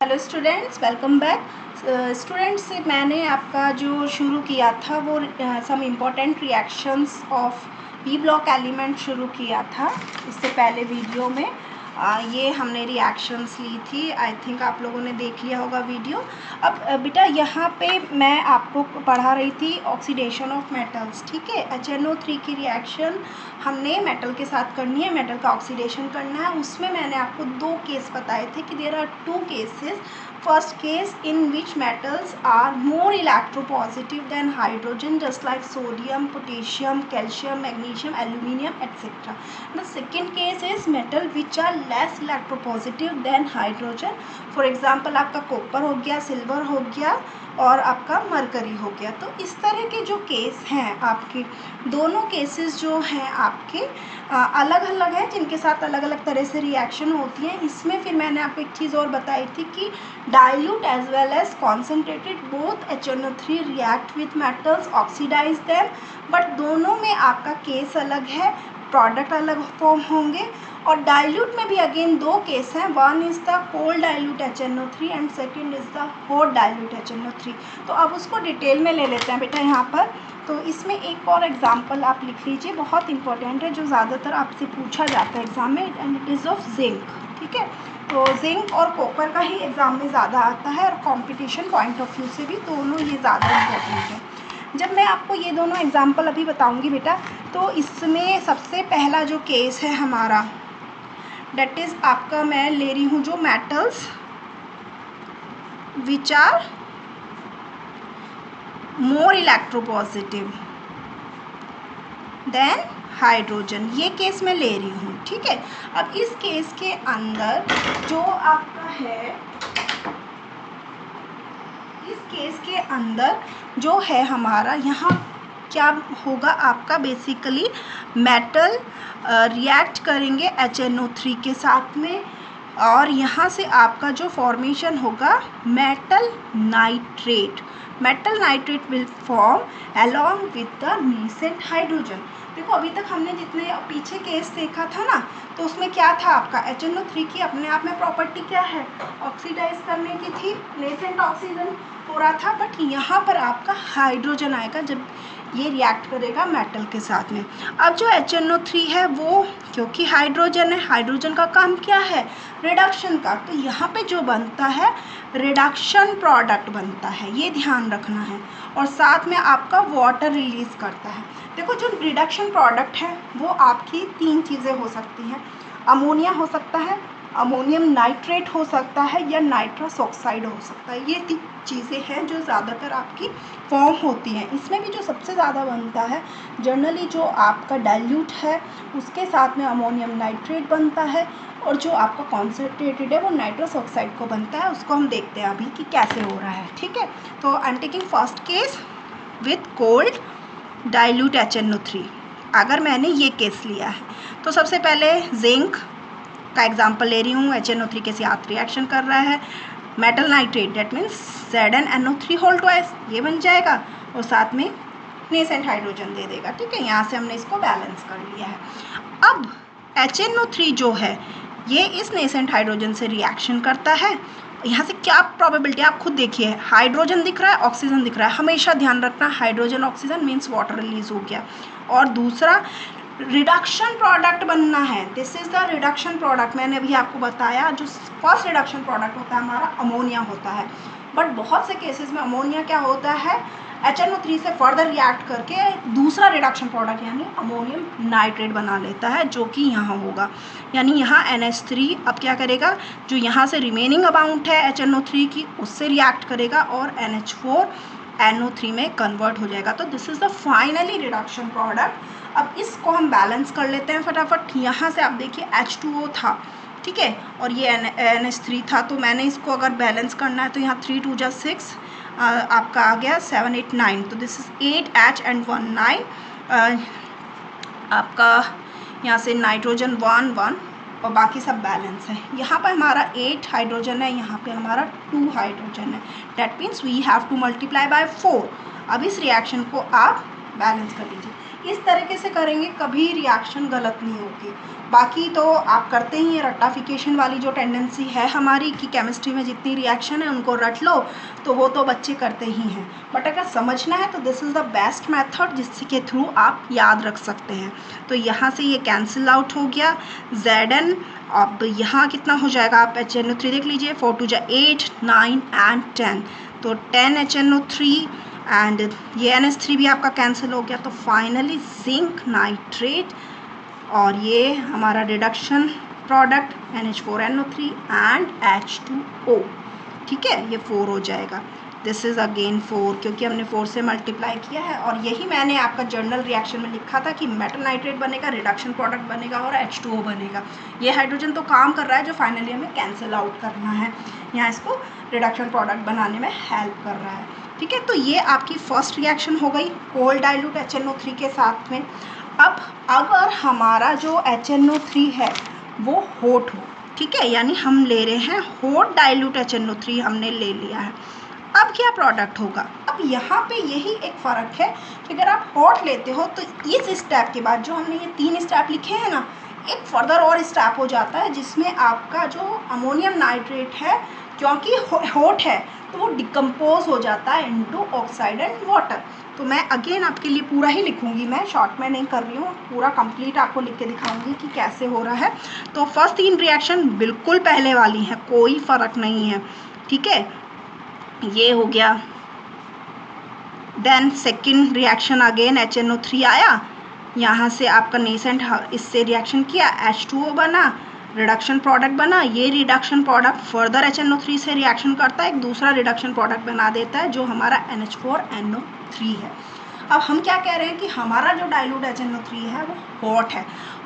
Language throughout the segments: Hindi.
Hello students, welcome back. Students, मैंने आपका जो शुरू किया था वो some important reactions of P block element शुरू किया था इससे पहले वीडियो में। ये हमने रिएक्शंस ली थी। आई थिंक आप लोगों ने देख लिया होगा वीडियो। अब बेटा यहाँ पे मैं आपको पढ़ा रही थी ऑक्सीडेशन ऑफ मेटल्स, ठीक है। HNO3 की रिएक्शन हमने मेटल के साथ करनी है, मेटल का ऑक्सीडेशन करना है। उसमें मैंने आपको दो केस बताए थे कि there are two cases. First case in which metals are more electropositive than hydrogen, just like sodium, potassium, calcium, magnesium, aluminium, etc. The second case is metal which are less electropositive than hydrogen. For example, आपका कॉपर हो गया, सिल्वर हो गया और आपका मरकरी हो गया। तो इस तरह के जो केस हैं आपके, दोनों केसेस जो हैं आपके अलग अलग हैं, जिनके साथ अलग अलग तरह से रिएक्शन होती है। इसमें फिर मैंने आपको एक चीज़ और बताई थी कि dilute as well as concentrated both HNO3 react with metals, oxidize them, but दोनों में आपका केस अलग है, प्रोडक्ट अलग फॉर्म होंगे। और डाइल्यूट में भी अगेन दो केस हैं, one is the cold dilute HNO3 and second is the hot dilute HNO3। तो अब उसको डिटेल में ले लेते हैं बेटा यहाँ पर। तो इसमें एक और एग्जांपल आप लिख लीजिए, बहुत इंपॉर्टेंट है, जो ज़्यादातर आपसे पूछा जाता है एग्जाम में, and it is of zinc, ठीक है। तो जिंक और कॉपर का ही एग्ज़ाम में ज़्यादा आता है और कंपटीशन पॉइंट ऑफ व्यू से भी दोनों ये ज़्यादा इम्पोर्टेंट है। जब मैं आपको ये दोनों एग्जांपल अभी बताऊंगी बेटा, तो इसमें सबसे पहला जो केस है हमारा, डेट इज़ आपका मैं ले रही हूँ जो metals which are more electropositive than hydrogen, ये केस मैं ले रही हूँ, ठीक है। अब इस केस के अंदर जो आपका है, इस केस के अंदर जो है हमारा, यहाँ क्या होगा आपका, बेसिकली मेटल रिएक्ट करेंगे HNO3 के साथ में, और यहाँ से आपका जो फॉर्मेशन होगा metal nitrate. Metal nitrate will form along with the nascent hydrogen. देखो अभी तक हमने जितने पीछे केस देखा था ना, तो उसमें क्या था आपका, HNO3 की अपने आप में प्रॉपर्टी क्या है, ऑक्सीडाइज करने की थी, नेसेंट ऑक्सीजन हो रहा था। बट यहाँ पर आपका हाइड्रोजन आएगा जब ये रिएक्ट करेगा मेटल के साथ में। अब जो HNO3 है वो, क्योंकि हाइड्रोजन है, हाइड्रोजन का काम क्या है, रिडक्शन का, तो यहाँ पे जो बनता है रिडक्शन प्रोडक्ट बनता है, ये ध्यान रखना है। और साथ में आपका वाटर रिलीज करता है। देखो जो रिडक्शन प्रोडक्ट है वो आपकी तीन चीज़ें हो सकती हैं, अमोनिया हो सकता है, अमोनियम नाइट्रेट हो सकता है, या नाइट्रस ऑक्साइड हो सकता है। ये तीन चीज़ें हैं जो ज़्यादातर आपकी फॉर्म होती हैं। इसमें भी जो सबसे ज़्यादा बनता है जनरली जो आपका डाइल्यूट है उसके साथ में अमोनियम नाइट्रेट बनता है, और जो आपका कॉन्सेंट्रेटेड है वो नाइट्रस ऑक्साइड को बनता है। उसको हम देखते हैं अभी कि कैसे हो रहा है, ठीक है। तो आई am taking first case with cold dilute HNO3। अगर मैंने ये केस लिया है तो सबसे पहले जिंक का एग्जाम्पल ले रही हूँ, HNO3 के साथ रिएक्शन कर रहा है, metal nitrate that means ZnNO3 ये बन जाएगा, और साथ में नेसेंट हाइड्रोजन दे देगा, ठीक है। यहाँ से हमने इसको बैलेंस कर लिया है। अब HNO3 जो है ये इस नेसेंट हाइड्रोजन से रिएक्शन करता है। यहाँ से क्या प्रोबेबिलिटी आप खुद देखिए, हाइड्रोजन दिख रहा है, ऑक्सीजन दिख रहा है, हमेशा ध्यान रखना hydrogen oxygen means water release हो गया। और दूसरा रिडक्शन प्रोडक्ट बनना है, this is the reduction product. मैंने अभी आपको बताया जो फर्स्ट रिडक्शन प्रोडक्ट होता है हमारा अमोनिया होता है, बट बहुत से केसेस में अमोनिया क्या होता है, HNO3 से फर्दर रिएक्ट करके दूसरा रिडक्शन प्रोडक्ट यानी अमोनियम नाइट्रेट बना लेता है, जो कि यहाँ होगा। यानी यहाँ NH3 अब क्या करेगा, जो यहाँ से रिमेनिंग अमाउंट है HNO3 की उससे रिएक्ट करेगा और NH4 NO3 में कन्वर्ट हो जाएगा। तो this is the finally reduction product. अब इसको हम बैलेंस कर लेते हैं फटाफट। यहाँ से आप देखिए H2O था, ठीक है, और ये NH3 था, तो मैंने इसको अगर बैलेंस करना है तो यहाँ 3 2 जा 6 आपका आ गया 7 8 9, तो दिस इज 8H एंड 1 9। आपका यहाँ से नाइट्रोजन 1 1 और बाकी सब बैलेंस है। यहाँ पर हमारा 8 हाइड्रोजन है, यहाँ पे हमारा 2 हाइड्रोजन है, that means we have to multiply by 4। अब इस रिएक्शन को आप बैलेंस कर लीजिए। इस तरीके से करेंगे कभी रिएक्शन गलत नहीं होगी। बाकी तो आप करते ही हैं, रट्टाफिकेशन वाली जो टेंडेंसी है हमारी कि केमिस्ट्री में जितनी रिएक्शन है उनको रट लो, तो वो तो बच्चे करते ही हैं। बट अगर समझना है तो this is the best method जिसके थ्रू आप याद रख सकते हैं। तो यहाँ से ये कैंसिल आउट हो गया Zn। अब यहाँ कितना हो जाएगा, आप HNO3 देख लीजिए, 4 2 जा 8 9 एंड 10, तो 10 HNO3 एंड ये NH3 भी आपका कैंसिल हो गया। तो फाइनली जिंक नाइट्रेट और ये हमारा reduction product NH4NO3 and H2O, ठीक है, ये 4 हो जाएगा। दिस इज़ अगेन 4 क्योंकि हमने 4 से मल्टीप्लाई किया है। और यही मैंने आपका जर्नल रिएक्शन में लिखा था कि मेटल नाइट्रेट बनेगा, रिडक्शन प्रोडक्ट बनेगा और H2O बनेगा। ये हाइड्रोजन तो काम कर रहा है जो फाइनली हमें कैंसिल आउट करना है, यहाँ इसको रिडक्शन प्रोडक्ट बनाने में हेल्प कर रहा है, ठीक है। तो ये आपकी फर्स्ट रिएक्शन हो गई कोल्ड डाइल्यूट HNO3 के साथ में। अब अगर हमारा जो HNO3 है वो हॉट हो, ठीक है, यानी हम ले रहे हैं हॉट डाइल्यूट HNO3 हमने ले लिया है, अब क्या प्रोडक्ट होगा। अब यहाँ पे यही एक फ़र्क है कि अगर आप हॉट लेते हो तो इस स्टेप के बाद जो हमने ये 3 स्टेप लिखे हैं ना, एक फर्दर और स्टेप हो जाता है जिसमें आपका जो अमोनियम नाइट्रेट है, क्योंकि हॉट है तो वो डिकम्पोज हो जाता है इनटू ऑक्साइड एंड वाटर। तो मैं अगेन आपके लिए पूरा ही लिखूंगी, मैं शॉर्ट में नहीं कर रही हूँ, पूरा कंप्लीट आपको लिख के दिखाऊंगी कि कैसे हो रहा है। तो फर्स्ट 3 रिएक्शन बिल्कुल पहले वाली हैं, कोई फ़र्क नहीं है, ठीक है, ये हो गया। Then second reaction again HNO3 आया, यहाँ से आपका नेसेंट इससे रिएक्शन किया, H2O बना, रिडक्शन प्रोडक्ट बना। ये रिडक्शन प्रोडक्ट फर्दर HNO3 से रिएक्शन करता है, एक दूसरा रिडक्शन प्रोडक्ट बना देता है जो हमारा NH4NO3 है। अब हम क्या कह रहे हैं कि हमारा जो डाइल्यूट HNO3 है वो हॉट है।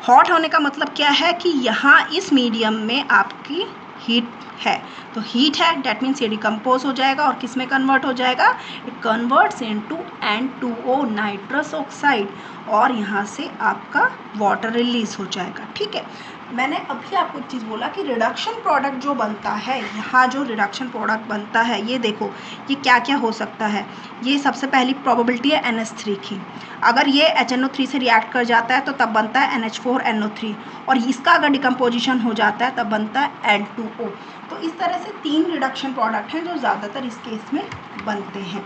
हॉट होने का मतलब क्या है कि यहाँ इस मीडियम में आपकी हीट है, तो हीट है डेट मीन्स ये डिकम्पोज हो जाएगा और किस में कन्वर्ट हो जाएगा, it converts into N2O nitrous oxide और यहाँ से आपका वाटर रिलीज हो जाएगा, ठीक है। मैंने अभी आपको एक चीज़ बोला कि रिडक्शन प्रोडक्ट जो बनता है, यहाँ जो रिडक्शन प्रोडक्ट बनता है ये देखो ये क्या क्या हो सकता है। ये सबसे पहली प्रोबेबिलिटी है NH3 की, अगर ये HNO3 से रिएक्ट कर जाता है तो तब बनता है NH4NO3 और इसका अगर डिकम्पोजिशन हो जाता है तब बनता है N2O। तो इस तरह से 3 रिडक्शन प्रोडक्ट हैं जो ज़्यादातर इस केस में बनते हैं।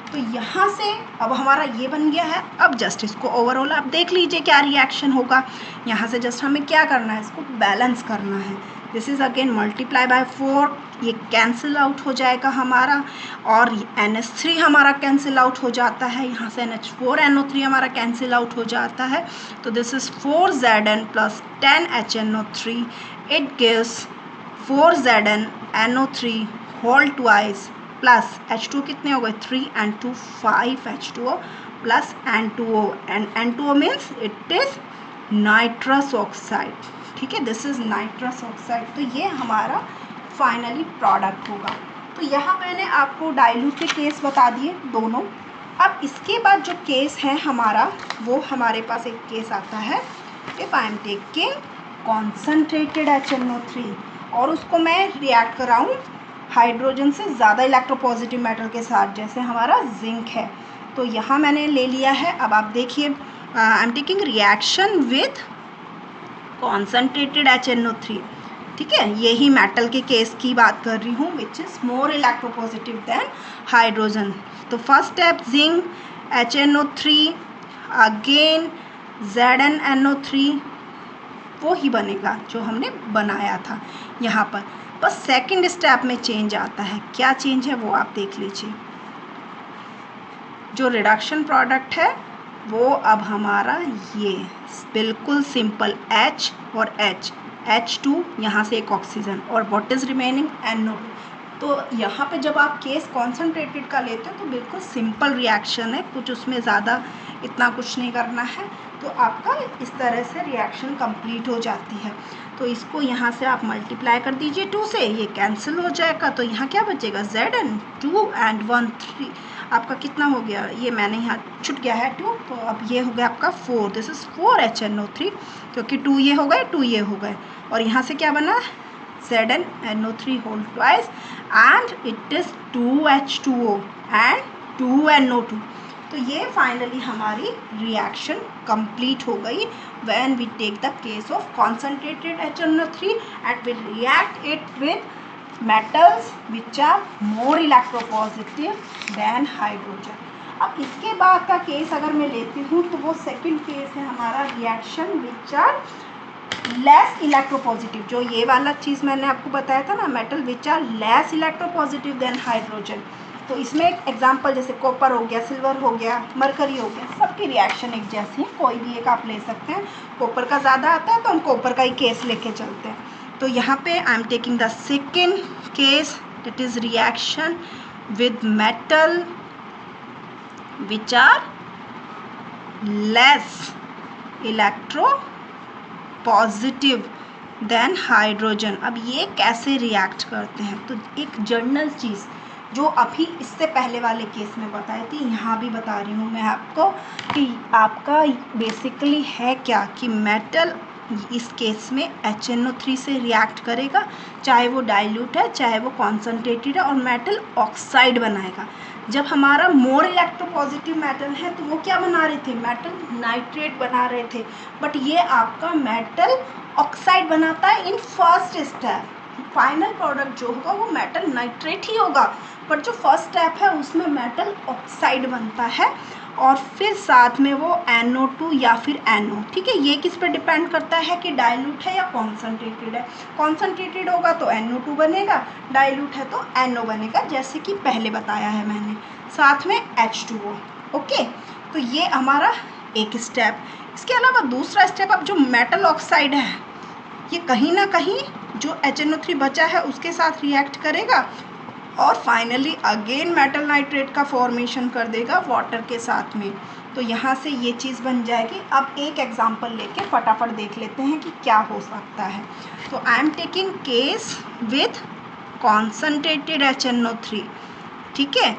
तो यहाँ से अब हमारा ये बन गया है। अब जस्ट इसको ओवरऑल आप देख लीजिए क्या रिएक्शन होगा। यहाँ से जस्ट हमें क्या करना है, इसको बैलेंस करना है। This is again multiply by 4, ये कैंसिल आउट हो जाएगा हमारा और NH3 हमारा कैंसिल आउट हो जाता है, यहाँ से NH4NO3 हमारा कैंसिल आउट हो जाता है। तो this is 4Zn plus 10 HNO3, it gives 4ZnNO3 whole twice plus H2 कितने हो गए 3 and 2 5 H2O plus N2O and N2O means it is nitrous oxide, ठीक है, दिस इज़ नाइट्रस ऑक्साइड। तो ये हमारा फाइनली प्रोडक्ट होगा। तो यहाँ मैंने आपको डाइल्यूट के केस बता दिए दोनों। अब इसके बाद जो केस है हमारा, वो हमारे पास एक केस आता है if I am taking concentrated HNO3 और उसको मैं रिएक्ट कराऊँ हाइड्रोजन से ज़्यादा इलेक्ट्रोपॉजिटिव मेटल के साथ, जैसे हमारा जिंक है। तो यहाँ मैंने ले लिया है। अब आप देखिए आई am taking reaction with concentrated HNO3, ठीक है, यही मेटल के केस की बात कर रही हूँ which is more electropositive than hydrogen. तो first step zinc HNO3 again ZnNO3 वो ही बनेगा जो हमने बनाया था यहाँ पर। बस सेकंड स्टेप में चेंज आता है। क्या चेंज है वो आप देख लीजिए। जो रिडक्शन प्रोडक्ट है वो अब हमारा ये बिल्कुल सिंपल H और H2 यहाँ से एक ऑक्सीजन और व्हाट इज़ रिमेनिंग NO2। तो यहाँ पे जब आप केस कॉन्सनट्रेटेड का लेते हो तो बिल्कुल सिंपल रिएक्शन है, कुछ उसमें ज़्यादा इतना कुछ नहीं करना है। तो आपका इस तरह से रिएक्शन कंप्लीट हो जाती है। तो इसको यहाँ से आप मल्टीप्लाई कर दीजिए 2 से, ये कैंसिल हो जाएगा। तो यहाँ क्या बचेगा Zn 2 and 1 3, आपका कितना हो गया, ये मैंने यहाँ छूट गया है 2, तो अब ये हो गया आपका 4, दिस इज़ 4 HNO3 क्योंकि 2 ये हो गए 2 ये हो गए और यहाँ से क्या बना ZnNO3 whole twice and it is 2H2O and 2NO2। तो ये फाइनली हमारी रिएक्शन कंप्लीट हो गई when we take the case of concentrated HNO3 and we react it with metals which are more electropositive than hydrogen. अब इसके बाद का केस अगर मैं लेती हूँ तो वो सेकंड केस है हमारा reaction which are less electropositive. जो ये वाला चीज़ मैंने आपको बताया था ना, metal which are less electropositive than hydrogen. तो इसमें एक एग्जांपल जैसे कॉपर हो गया, सिल्वर हो गया, मरकरी हो गया, सबकी रिएक्शन एक जैसी है, कोई भी एक आप ले सकते हैं। कॉपर का ज़्यादा आता है तो हम कॉपर का ही केस लेके चलते हैं। तो यहाँ पे I am taking the second case, that is reaction with metal which are less electropositive than hydrogen. अब ये कैसे रिएक्ट करते हैं, तो एक जर्नल चीज़ जो अभी इससे पहले वाले केस में बताई थी, यहाँ भी बता रही हूँ मैं आपको कि आपका बेसिकली है क्या कि मेटल इस केस में HNO3 से रिएक्ट करेगा, चाहे वो डाइल्यूट है चाहे वो कॉन्सनट्रेटेड है, और मेटल ऑक्साइड बनाएगा। जब हमारा मोर इलेक्ट्रोपॉजिटिव मेटल है तो वो क्या बना रहे थे, मेटल नाइट्रेट बना रहे थे, बट ये आपका मेटल ऑक्साइड बनाता है in first step. Final product जो होगा वो मेटल नाइट्रेट ही होगा, बट जो फर्स्ट स्टेप है उसमें मेटल ऑक्साइड बनता है, और फिर साथ में वो NO2 या फिर NO। ठीक है, ये किस पर डिपेंड करता है कि डाइल्यूट है या कॉन्सनट्रेटेड है। कॉन्सनट्रेटेड होगा तो NO2 बनेगा, डाइल्यूट है तो NO बनेगा, जैसे कि पहले बताया है मैंने, साथ में H2O। ओके, तो ये हमारा एक स्टेप। इसके अलावा दूसरा स्टेप, अब जो मेटल ऑक्साइड है ये कहीं ना कहीं जो HNO3 बचा है उसके साथ रिएक्ट करेगा, और फाइनली अगेन मेटल नाइट्रेट का फॉर्मेशन कर देगा वाटर के साथ में। तो यहाँ से ये चीज़ बन जाएगी। अब एक एग्जांपल लेके फटाफट देख लेते हैं कि क्या हो सकता है। तो आई am taking case with concentrated HNO3। ठीक है,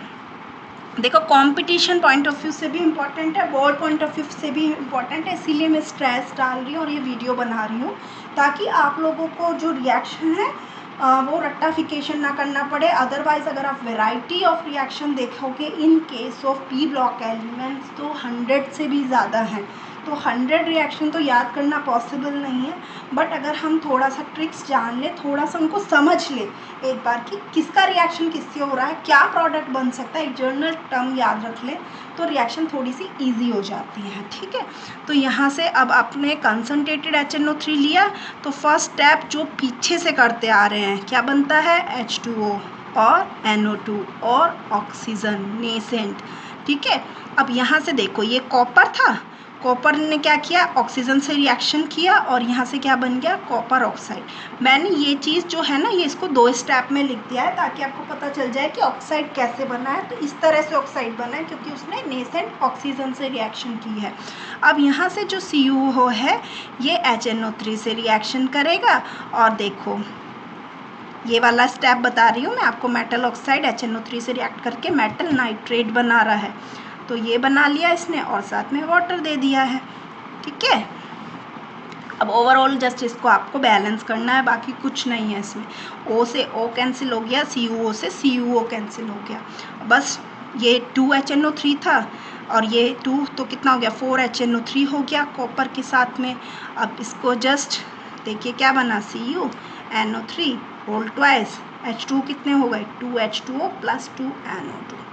देखो कंपटीशन पॉइंट ऑफ व्यू से भी इम्पॉर्टेंट है, बोर्ड पॉइंट ऑफ व्यू से भी इम्पॉर्टेंट है, इसीलिए मैं स्ट्रेस डाल रही हूँ और ये वीडियो बना रही हूँ ताकि आप लोगों को जो रिएक्शन है वो रट्टाफिकेशन ना करना पड़े। अदरवाइज़ अगर आप वैरायटी ऑफ रिएक्शन देखोगे in case of P block elements तो 100 से भी ज़्यादा हैं, तो 100 रिएक्शन तो याद करना पॉसिबल नहीं है। बट अगर हम थोड़ा सा ट्रिक्स जान ले, थोड़ा सा उनको समझ ले एक बार कि किसका रिएक्शन किससे हो रहा है, क्या प्रोडक्ट बन सकता है, एक जर्नल टर्म याद रख ले तो रिएक्शन थोड़ी सी ईजी हो जाती है। ठीक है, तो यहाँ से अब आपने कंसनट्रेटेड HNO3 लिया, तो फर्स्ट स्टेप जो पीछे से करते आ रहे हैं क्या बनता है, H2O और NO2 और ऑक्सीजन नेसेंट। ठीक है, अब यहाँ से देखो ये कॉपर था, कॉपर ने क्या किया, ऑक्सीजन से रिएक्शन किया और यहाँ से क्या बन गया, कॉपर ऑक्साइड। मैंने ये चीज़ जो है ना ये इसको 2 स्टेप में लिख दिया है ताकि आपको पता चल जाए कि ऑक्साइड कैसे बना है। तो इस तरह से ऑक्साइड बना है क्योंकि उसने नेसेंट ऑक्सीजन से रिएक्शन की है। अब यहाँ से जो CuO है ये HNO3 से रिएक्शन करेगा, और देखो ये वाला स्टेप बता रही हूँ मैं आपको, मेटल ऑक्साइड HNO3 से रिएक्ट करके मेटल नाइट्रेट बना रहा है। तो ये बना लिया इसने और साथ में वाटर दे दिया है। ठीक है, अब ओवरऑल जस्ट इसको आपको बैलेंस करना है, बाकी कुछ नहीं है इसमें। O से O कैंसिल हो गया, CuO से CuO कैंसिल हो गया। बस ये 2 HNO3 था और ये 2 तो कितना हो गया, 4 HNO3 हो गया कॉपर के साथ में। अब इसको जस्ट देखिए क्या बना, CuNO3 होल ट्वाइस, H2 कितने हो गए, 2H2O प्लस 2NO2।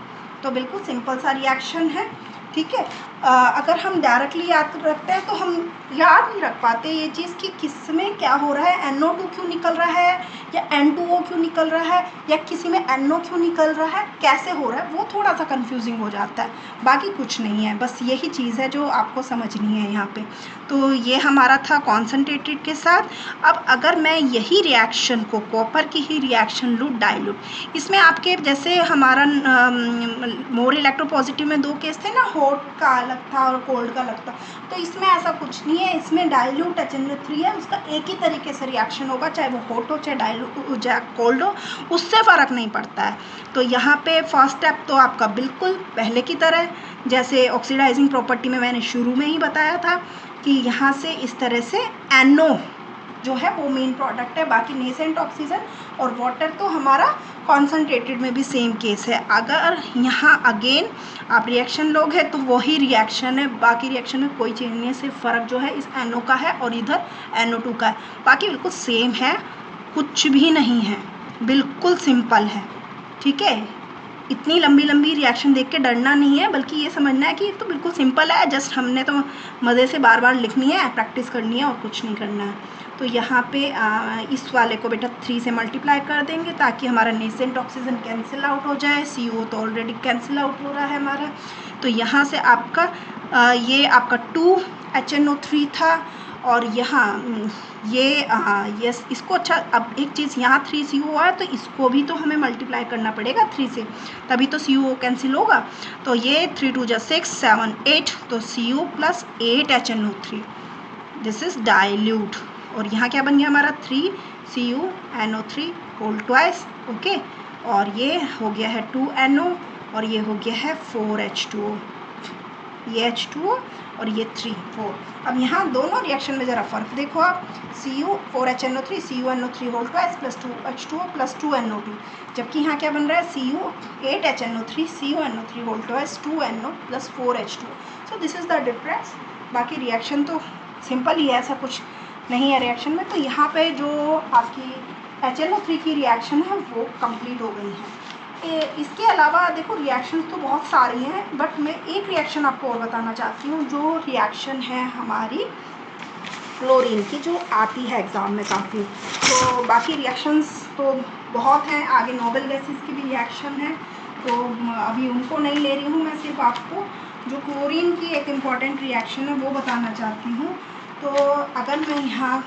तो बिल्कुल सिंपल सा रिएक्शन है। ठीक है, अगर हम डायरेक्टली याद रखते हैं तो हम याद नहीं रख पाते ये चीज़ कि किस में क्या हो रहा है, NO2 क्यों निकल रहा है या N2O क्यों निकल रहा है या किसी में NO क्यों निकल रहा है, कैसे हो रहा है, वो थोड़ा सा कंफ्यूजिंग हो जाता है। बाकी कुछ नहीं है, बस यही चीज़ है जो आपको समझनी है यहाँ पे। तो ये हमारा था कॉन्सनट्रेटेड के साथ। अब अगर मैं यही रिएक्शन को कॉपर की ही रिएक्शन लूँ डाइल्यूट, इसमें आपके जैसे हमारा मोर इलेक्ट्रोपॉजिटिव में 2 केस थे ना, हॉट का अलग था और कोल्ड का अलग था, तो इसमें ऐसा कुछ नहीं है। इसमें डाइल्यूट HNO3 है, उसका एक ही तरीके से रिएक्शन होगा, चाहे वो हॉट हो चाहे डाइल्यूट चाहे कोल्ड हो, उससे फ़र्क नहीं पड़ता है। तो यहाँ पे फर्स्ट स्टेप तो आपका बिल्कुल पहले की तरह, जैसे ऑक्सीडाइजिंग प्रॉपर्टी में मैंने शुरू में ही बताया था कि यहाँ से इस तरह से NO जो है वो मेन प्रोडक्ट है। बाकी नेसेंट ऑक्सीजन और वाटर तो हमारा कॉन्सनट्रेटेड में भी सेम केस है। अगर यहाँ अगेन आप रिएक्शन लोग हैं तो वही रिएक्शन है, बाकी रिएक्शन में कोई चेंज नहीं है, सिर्फ फ़र्क जो है इस NO का है और इधर NO2 का है, बाकी बिल्कुल सेम है, कुछ भी नहीं है, बिल्कुल सिंपल है। ठीक है, इतनी लंबी लंबी रिएक्शन देख के डरना नहीं है, बल्कि ये समझना है कि तो बिल्कुल सिंपल है, जस्ट हमने तो मज़े से बार बार लिखनी है, प्रैक्टिस करनी है और कुछ नहीं करना है। तो यहाँ पे इस वाले को बेटा 3 से मल्टीप्लाई कर देंगे ताकि हमारा नेसेंट ऑक्सीजन कैंसिल आउट हो जाए। CO तो ऑलरेडी कैंसिल आउट हो रहा है हमारा। तो यहाँ से आपका ये आपका 2 HNO3 था और यहाँ ये यस इसको अच्छा। अब एक चीज़ यहाँ 3 CO है तो इसको भी तो हमें मल्टीप्लाई करना पड़ेगा 3 से, तभी तो CO कैंसिल होगा। तो ये 3 2 6 7 8, तो CO plus 8 HNO3, this is dilute. और यहाँ क्या बन गया हमारा 3 CuNO3 होल ट्वाइस। ओके, और ये हो गया है 2 NO और ये हो गया है 4 H2O, ये H2O और ये 3 4। अब यहाँ दोनों रिएक्शन में ज़रा फ़र्क देखो आप, Cu 4 HNO3 CuNO3 whole twice plus 2 H2O plus 2 NO2, जबकि यहाँ क्या बन रहा है Cu 8 HNO3 CuNO3 whole twice 2 NO plus 4 H2O। So this is the difference. बाकी रिएक्शन तो सिंपल ही है, ऐसा कुछ नहीं है रिएक्शन में। तो यहाँ पे जो आपकी HNO3 की रिएक्शन है वो कंप्लीट हो गई है। इसके अलावा देखो रिएक्शंस तो बहुत सारी हैं, बट मैं एक रिएक्शन आपको और बताना चाहती हूँ, जो रिएक्शन है हमारी क्लोरीन की, जो आती है एग्ज़ाम में काफ़ी। तो बाकी रिएक्शंस तो बहुत हैं, आगे नोबल गैसेस की भी रिएक्शन है, तो अभी उनको नहीं ले रही हूँ मैं, सिर्फ आपको जो क्लोरीन की एक इम्पॉर्टेंट रिएक्शन है वो बताना चाहती हूँ। तो अगर मैं यहाँ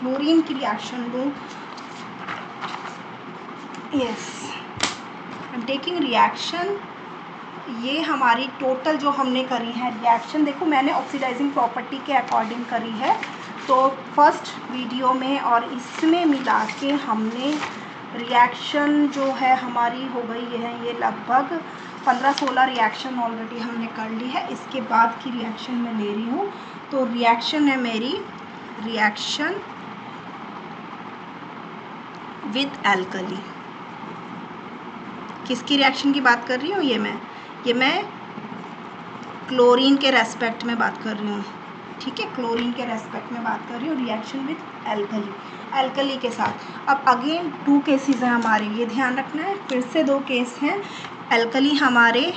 क्लोरीन की रिएक्शन लूँ, yes I am taking reaction, ये हमारी टोटल जो हमने करी है रिएक्शन, देखो मैंने ऑक्सीडाइजिंग प्रॉपर्टी के अकॉर्डिंग करी है। तो फर्स्ट वीडियो में और इसमें मिला के हमने रिएक्शन जो है हमारी हो गई है, ये लगभग 15-16 रिएक्शन ऑलरेडी हमने कर ली है। इसके बाद की रिएक्शन मैं ले रही हूँ, तो रिएक्शन है मेरी रिएक्शन विद एल्कली। किसकी रिएक्शन की बात कर रही हूँ? ये मैं क्लोरीन के रेस्पेक्ट में बात कर रही हूँ। ठीक है, क्लोरीन के रेस्पेक्ट में बात कर रही हूँ, रिएक्शन विद एल्कली के साथ। अब अगेन 2 केसेस हैं हमारे, ये ध्यान रखना है, फिर से 2 केस हैं एल्कली हमारे।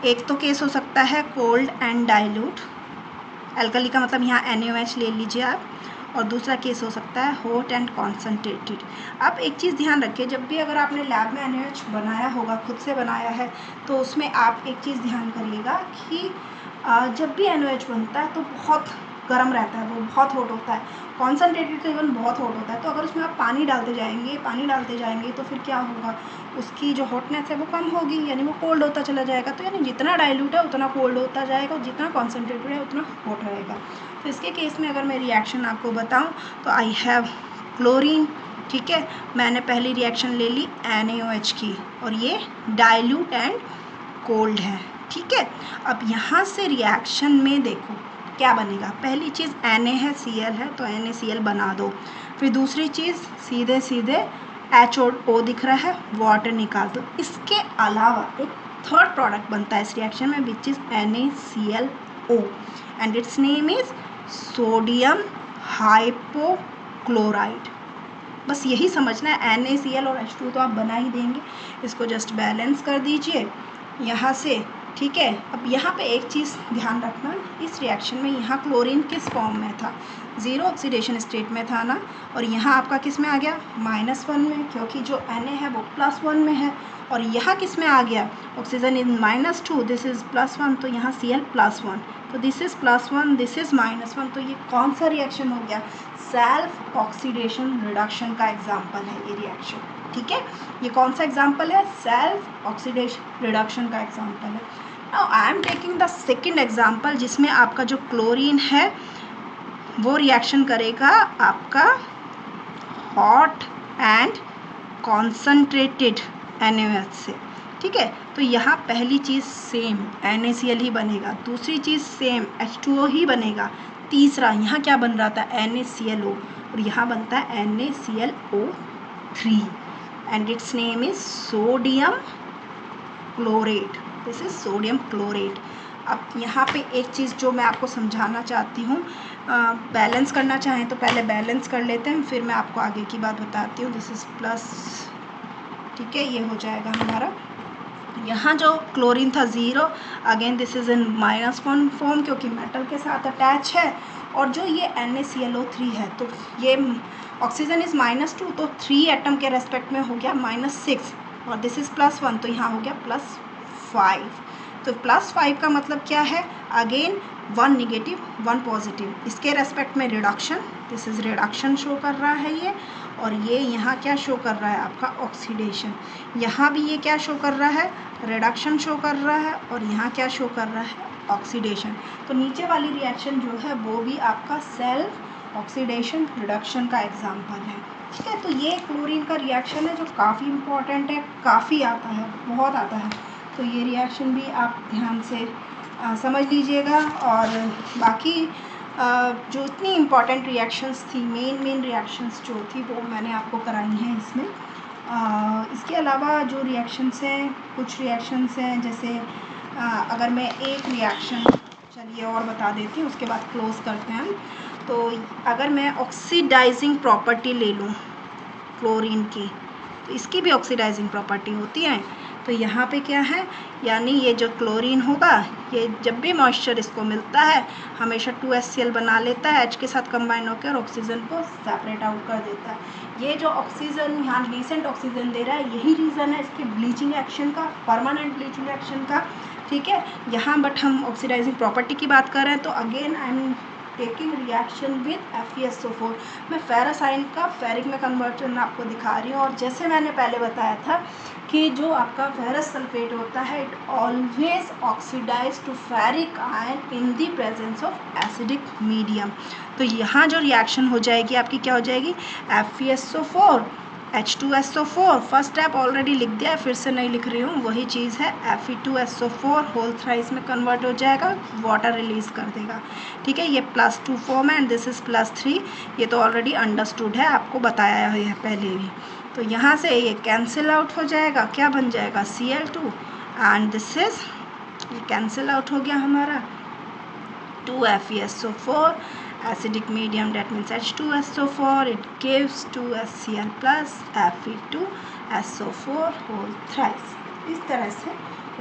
एक तो केस हो सकता है कोल्ड एंड डाइल्यूट, एल्कली का मतलब यहाँ NaOH ले लीजिए आप, और दूसरा केस हो सकता है हॉट एंड कॉन्सनट्रेटेड। अब एक चीज़ ध्यान रखिए, जब भी अगर आपने लैब में NaOH बनाया होगा, खुद से बनाया है, तो उसमें आप एक चीज़ ध्यान करिएगा कि जब भी NaOH बनता है तो बहुत गर्म रहता है, वो बहुत हॉट होता है, कॉन्सनट्रेटेड तो इवन बहुत हॉट होता है। तो अगर उसमें आप पानी डालते जाएंगे तो फिर क्या होगा, उसकी जो हॉटनेस है वो कम होगी, यानी वो कोल्ड होता चला जाएगा। तो यानी जितना डाइल्यूट है उतना कोल्ड होता जाएगा, और जितना कॉन्सनट्रेटेड है उतना हॉट रहेगा। तो इसके केस में अगर मैं रिएक्शन आपको बताऊं तो आई हैव क्लोरीन। ठीक है, मैंने पहली रिएक्शन ले ली NaOH की, और ये डाइल्यूट एंड कोल्ड है। ठीक है, अब यहाँ से रिएक्शन में देखो क्या बनेगा। पहली चीज़ Na है, Cl है, तो NaCl बना दो। फिर दूसरी चीज़ सीधे HO दिख रहा है, वाटर निकाल दो। इसके अलावा एक थर्ड प्रोडक्ट बनता है इस रिएक्शन में, which is NaClO and its name is sodium hypochloride. बस यही समझना है, NaCl और H2 तो आप बना ही देंगे, इसको जस्ट बैलेंस कर दीजिए यहाँ से। ठीक है, अब यहाँ पे एक चीज़ ध्यान रखना, इस रिएक्शन में यहाँ क्लोरीन किस फॉर्म में था, 0 ऑक्सीडेशन स्टेट में था ना, और यहाँ आपका किस में आ गया, -1 में, क्योंकि जो Na है वो +1 में है। और यहाँ किस में आ गया, ऑक्सीजन इज -2, दिस इज़ +1, तो यहाँ Cl +1, तो दिस इज़ +1, दिस इज़ -1। तो ये कौन सा रिएक्शन हो गया, सेल्फ ऑक्सीडेशन रिडक्शन का एग्जाम्पल है ये रिएक्शन। ठीक है, ये कौन सा एग्जाम्पल है, सेल्फ ऑक्सीडेशन रिडक्शन का एग्जाम्पल है। Now I am taking the second example, जिसमें आपका जो क्लोरीन है वो रिएक्शन करेगा आपका हॉट एंड कॉन्सनट्रेटेड NaOH से। ठीक है, तो यहाँ पहली चीज़ सेम NaCl ही बनेगा, दूसरी चीज़ सेम H2O ही बनेगा, तीसरा यहाँ क्या बन रहा था, NaClO, और यहाँ बनता है NaClO3 and its name is sodium chlorate. This is sodium chlorate. अब यहाँ पे एक चीज़ जो मैं आपको समझाना चाहती हूँ, बैलेंस करना चाहें तो पहले बैलेंस कर लेते हैं, फिर मैं आपको आगे की बात बताती हूँ। दिस इज़ प्लस, ठीक है, ये हो जाएगा हमारा। यहाँ जो क्लोरीन था 0, again this is in minus one form क्योंकि मेटल के साथ अटैच है, और जो ये NaClO3 है तो ये ऑक्सीजन इज़ -2, तो 3 एटम के रेस्पेक्ट में हो गया -6, और दिस इज़ +1 तो यहाँ हो गया +5। तो +5 का मतलब क्या है, अगेन 1 नेगेटिव 1 पॉजिटिव, इसके रेस्पेक्ट में reduction, this is reduction show कर रहा है ये, और ये यहाँ क्या शो कर रहा है आपका ऑक्सीडेशन। यहाँ भी ये क्या शो कर रहा है, रिडक्शन शो कर रहा है, और यहाँ क्या शो कर रहा है, ऑक्सीडेशन। तो नीचे वाली रिएक्शन जो है वो भी आपका सेल्फ ऑक्सीडेशन रिडक्शन का एग्जाम्पल है, ठीक है। तो ये क्लोरीन का रिएक्शन है जो काफ़ी इम्पॉर्टेंट है, काफ़ी आता है, बहुत आता है। तो ये रिएक्शन भी आप ध्यान से समझ लीजिएगा। और बाकी जो इतनी इम्पॉर्टेंट रिएक्शंस थी, मेन रिएक्शंस जो थी वो मैंने आपको कराई हैं इसमें। इसके अलावा जो रिएक्शंस हैं, कुछ रिएक्शंस हैं जैसे अगर मैं एक रिएक्शन चलिए और बता देती हूँ, उसके बाद क्लोज करते हैं। तो अगर मैं ऑक्सीडाइजिंग प्रॉपर्टी ले लूँ क्लोरीन की, तो इसकी भी ऑक्सीडाइजिंग प्रॉपर्टी होती है। तो यहाँ पे क्या है, यानी ये जो क्लोरीन होगा, ये जब भी मॉइस्चर इसको मिलता है हमेशा 2HCl बना लेता है, H के साथ कंबाइन होकर ऑक्सीजन को सेपरेट आउट कर देता है। ये जो ऑक्सीजन यहाँ रीसेंट ऑक्सीजन दे रहा है, यही रीज़न है इसके ब्लीचिंग एक्शन का, परमानेंट ब्लीचिंग एक्शन का, ठीक है। यहाँ बट हम ऑक्सीडाइजिंग प्रॉपर्टी की बात कर रहे हैं, तो again I am taking reaction with FeSO4। मैं फेरस आयन का फेरिक में कन्वर्ट करना आपको दिखा रही हूँ। और जैसे मैंने पहले बताया था कि जो आपका फेरस सल्फेट होता है, it always oxidize to ferric ion in the presence of acidic medium. तो यहाँ जो रिएक्शन हो जाएगी आपकी क्या हो जाएगी, FeSO4 H2SO4, first step already लिख दिया है, फिर से नहीं लिख रही हूँ, वही चीज़ है। Fe2SO4 होल थ्राइस में कन्वर्ट हो जाएगा, वाटर रिलीज कर देगा, ठीक है। ये +2 फॉर्म है एंड दिस इज़ +3, ये तो ऑलरेडी अंडरस्टूड है, आपको बताया है पहले भी। तो यहाँ से ये कैंसिल आउट हो जाएगा, क्या बन जाएगा, Cl2, एंड दिस इज़, ये कैंसिल आउट हो गया हमारा 2FeSO4, acidic medium, that means H2SO4, it gives 2HCl plus Fe2SO4 whole thrice। इस तरह से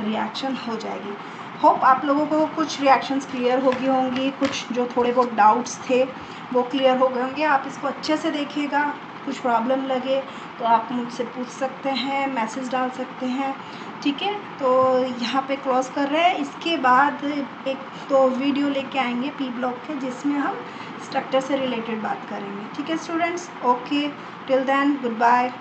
रिएक्शन हो जाएगी। होप आप लोगों को कुछ रिएक्शंस क्लियर हो गई होंगी, कुछ जो थोड़े बहुत डाउट्स थे वो क्लियर हो गए होंगे। आप इसको अच्छे से देखिएगा, कुछ प्रॉब्लम लगे तो आप मुझसे पूछ सकते हैं, मैसेज डाल सकते हैं, ठीक है। तो यहाँ पे क्लोज कर रहे हैं। इसके बाद एक तो वीडियो लेके आएंगे P ब्लॉक के, जिसमें हम स्ट्रक्चर से रिलेटेड बात करेंगे, ठीक है students. Okay, till then good bye.